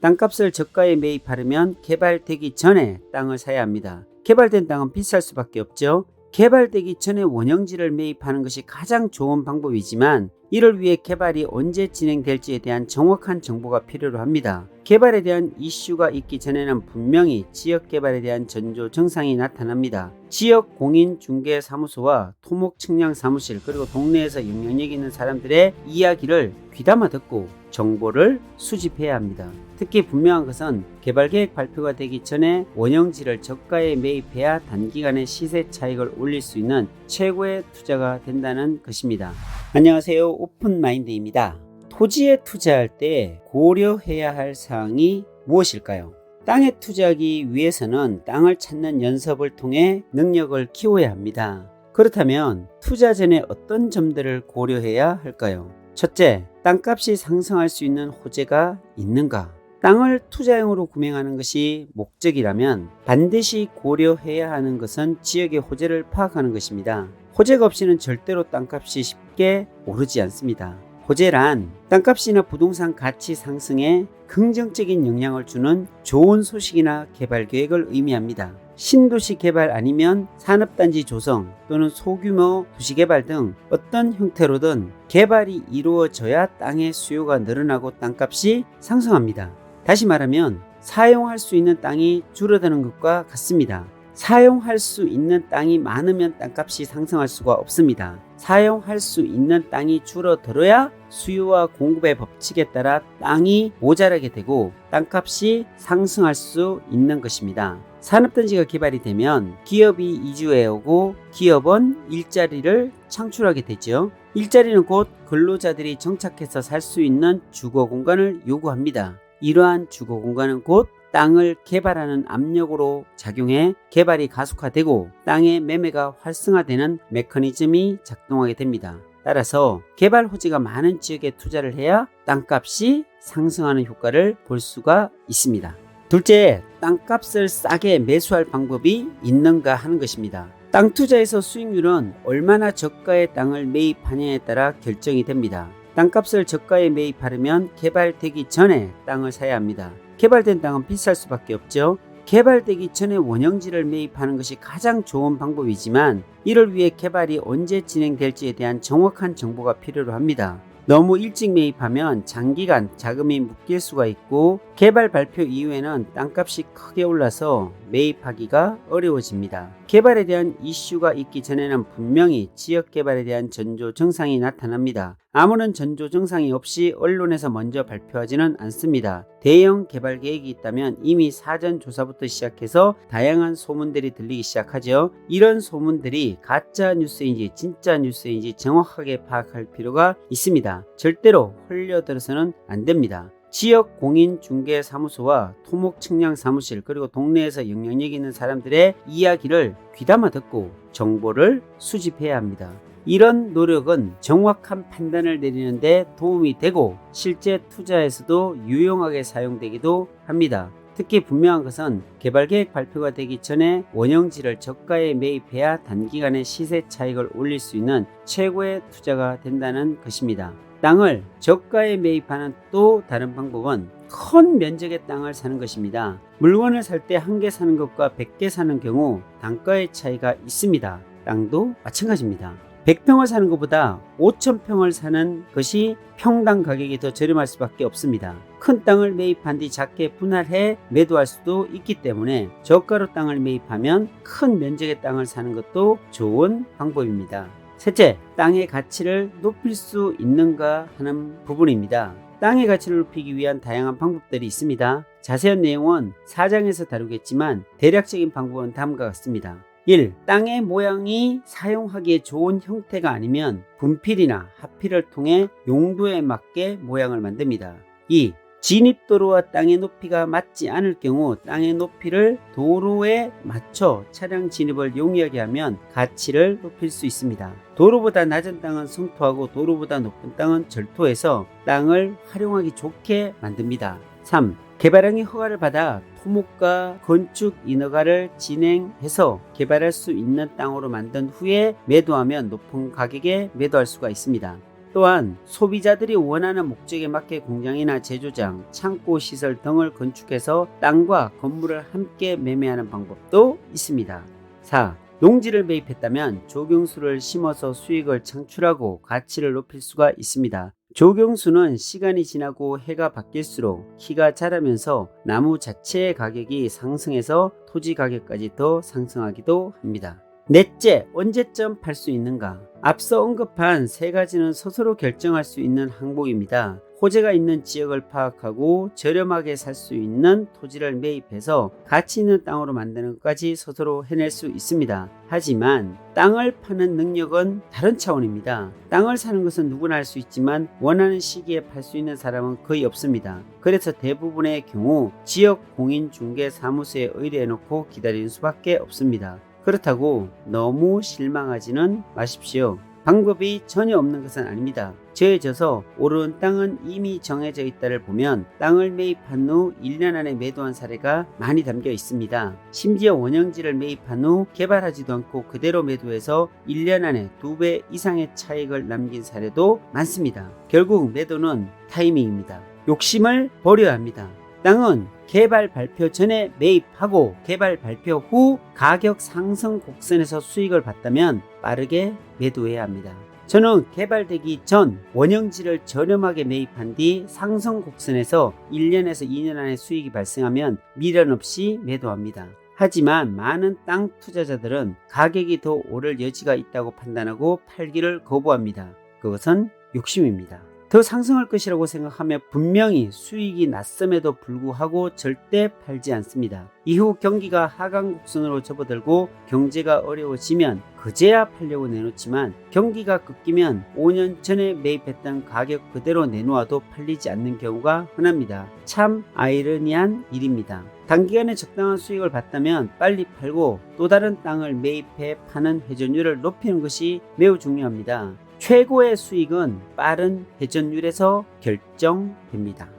땅값을 저가에 매입하려면 개발되기 전에 땅을 사야 합니다. 개발된 땅은 비쌀 수밖에 없죠. 개발되기 전에 원형지를 매입하는 것이 가장 좋은 방법이지만 이를 위해 개발이 언제 진행될지에 대한 정확한 정보가 필요로 합니다. 개발에 대한 이슈가 있기 전에는 분명히 지역 개발에 대한 전조 증상이 나타납니다. 지역 공인중개사무소와 토목측량사무실 그리고 동네에서 영향력 있는 사람들의 이야기를 귀담아 듣고 정보를 수집해야 합니다. 특히 분명한 것은 개발계획 발표가 되기 전에 원형지를 저가에 매입해야 단기간에 시세 차익을 올릴 수 있는 최고의 투자가 된다는 것입니다. 안녕하세요, 오픈마인드입니다. 토지에 투자할 때 고려해야 할 사항이 무엇일까요? 땅에 투자하기 위해서는 땅을 찾는 연습을 통해 능력을 키워야 합니다. 그렇다면 투자 전에 어떤 점들을 고려해야 할까요? 첫째, 땅값이 상승할 수 있는 호재가 있는가? 땅을 투자용으로 구매하는 것이 목적이라면 반드시 고려해야 하는 것은 지역의 호재를 파악하는 것입니다. 호재가 없이는 절대로 땅값이 쉽게 오르지 않습니다. 호재란 땅값이나 부동산 가치 상승에 긍정적인 영향을 주는 좋은 소식이나 개발 계획을 의미합니다. 신도시 개발 아니면 산업단지 조성 또는 소규모 도시개발 등 어떤 형태로든 개발이 이루어져야 땅의 수요가 늘어나고 땅값이 상승합니다. 다시 말하면 사용할 수 있는 땅이 줄어드는 것과 같습니다. 사용할 수 있는 땅이 많으면 땅값이 상승할 수가 없습니다. 사용할 수 있는 땅이 줄어들어야 수요와 공급의 법칙에 따라 땅이 모자라게 되고 땅값이 상승할 수 있는 것입니다. 산업단지가 개발이 되면 기업이 이주해 오고 기업은 일자리를 창출하게 되죠. 일자리는 곧 근로자들이 정착해서 살 수 있는 주거 공간을 요구합니다. 이러한 주거 공간은 곧 땅을 개발하는 압력으로 작용해 개발이 가속화되고 땅의 매매가 활성화되는 메커니즘이 작동하게 됩니다. 따라서 개발 호재가 많은 지역에 투자를 해야 땅값이 상승하는 효과를 볼 수가 있습니다. 둘째, 땅값을 싸게 매수할 방법이 있는가 하는 것입니다. 땅 투자에서 수익률은 얼마나 저가의 땅을 매입하느냐에 따라 결정이 됩니다. 땅값을 저가에 매입하려면 개발되기 전에 땅을 사야 합니다. 개발된 땅은 비쌀 수밖에 없죠. 개발되기 전에 원형지를 매입하는 것이 가장 좋은 방법이지만 이를 위해 개발이 언제 진행될지에 대한 정확한 정보가 필요로 합니다. 너무 일찍 매입하면 장기간 자금이 묶일 수가 있고 개발 발표 이후에는 땅값이 크게 올라서 매입하기가 어려워집니다. 개발에 대한 이슈가 있기 전에는 분명히 지역 개발에 대한 전조 증상이 나타납니다. 아무런 전조 증상이 없이 언론에서 먼저 발표하지는 않습니다. 대형 개발 계획이 있다면 이미 사전 조사부터 시작해서 다양한 소문들이 들리기 시작하죠. 이런 소문들이 가짜 뉴스인지 진짜 뉴스인지 정확하게 파악할 필요가 있습니다. 절대로 흘려들어서는 안 됩니다. 지역 공인중개사무소와 토목측량사무실 그리고 동네에서 영향력 있는 사람들의 이야기를 귀담아 듣고 정보를 수집해야 합니다. 이런 노력은 정확한 판단을 내리는 데 도움이 되고 실제 투자에서도 유용하게 사용되기도 합니다. 특히 분명한 것은 개발계획 발표가 되기 전에 원형지를 저가에 매입해야 단기간에 시세 차익을 올릴 수 있는 최고의 투자가 된다는 것입니다. 땅을 저가에 매입하는 또 다른 방법은 큰 면적의 땅을 사는 것입니다. 물건을 살 때 한 개 사는 것과 100개 사는 경우 단가의 차이가 있습니다. 땅도 마찬가지입니다. 100평을 사는 것보다 5,000평을 사는 것이 평당 가격이 더 저렴할 수밖에 없습니다. 큰 땅을 매입한 뒤 작게 분할해 매도할 수도 있기 때문에 저가로 땅을 매입하면 큰 면적의 땅을 사는 것도 좋은 방법입니다. 셋째, 땅의 가치를 높일 수 있는가 하는 부분입니다. 땅의 가치를 높이기 위한 다양한 방법들이 있습니다. 자세한 내용은 4장에서 다루겠지만 대략적인 방법은 다음과 같습니다. 1. 땅의 모양이 사용하기에 좋은 형태가 아니면 분필이나 하필을 통해 용도에 맞게 모양을 만듭니다. 2. 진입도로와 땅의 높이가 맞지 않을 경우 땅의 높이를 도로에 맞춰 차량 진입을 용이하게 하면 가치를 높일 수 있습니다. 도로보다 낮은 땅은 성토하고 도로보다 높은 땅은 절토해서 땅을 활용하기 좋게 만듭니다. 3. 개발형이 허가를 받아 토목과 건축 인허가를 진행해서 개발할 수 있는 땅으로 만든 후에 매도하면 높은 가격에 매도할 수가 있습니다. 또한 소비자들이 원하는 목적에 맞게 공장이나 제조장, 창고 시설 등을 건축해서 땅과 건물을 함께 매매하는 방법도 있습니다. 4. 농지를 매입했다면 조경수를 심어서 수익을 창출하고 가치를 높일 수가 있습니다. 조경수는 시간이 지나고 해가 바뀔수록 키가 자라면서 나무 자체의 가격이 상승해서 토지 가격까지 더 상승하기도 합니다. 넷째, 언제쯤 팔 수 있는가? 앞서 언급한 세 가지는 스스로 결정할 수 있는 항목입니다. 호재가 있는 지역을 파악하고 저렴하게 살 수 있는 토지를 매입해서 가치 있는 땅으로 만드는 것까지 스스로 해낼 수 있습니다. 하지만 땅을 파는 능력은 다른 차원입니다. 땅을 사는 것은 누구나 할 수 있지만 원하는 시기에 팔 수 있는 사람은 거의 없습니다. 그래서 대부분의 경우 지역 공인중개사무소에 의뢰해놓고 기다리는 수밖에 없습니다. 그렇다고 너무 실망하지는 마십시오. 방법이 전혀 없는 것은 아닙니다. 정해져서 오르는 땅은 이미 정해져 있다를 보면 땅을 매입한 후 1년 안에 매도한 사례가 많이 담겨 있습니다. 심지어 원형지를 매입한 후 개발하지도 않고 그대로 매도해서 1년 안에 2배 이상의 차익을 남긴 사례도 많습니다. 결국 매도는 타이밍입니다. 욕심을 버려야 합니다. 땅은 개발 발표 전에 매입하고 개발 발표 후 가격 상승 곡선에서 수익을 봤다면 빠르게 매도해야 합니다. 저는 개발되기 전 원형지를 저렴하게 매입한 뒤 상승 곡선에서 1년에서 2년 안에 수익이 발생하면 미련 없이 매도합니다. 하지만 많은 땅 투자자들은 가격이 더 오를 여지가 있다고 판단하고 팔기를 거부합니다. 그것은 욕심입니다. 더 상승할 것이라고 생각하며 분명히 수익이 났음에도 불구하고 절대 팔지 않습니다. 이후 경기가 하강 곡선으로 접어들고 경제가 어려워지면 그제야 팔려고 내놓지만 경기가 꺾이면 5년 전에 매입했던 가격 그대로 내놓아도 팔리지 않는 경우가 흔합니다. 참 아이러니한 일입니다. 단기간에 적당한 수익을 봤다면 빨리 팔고 또 다른 땅을 매입해 파는 회전율을 높이는 것이 매우 중요합니다. 최고의 수익은 빠른 회전율에서 결정됩니다.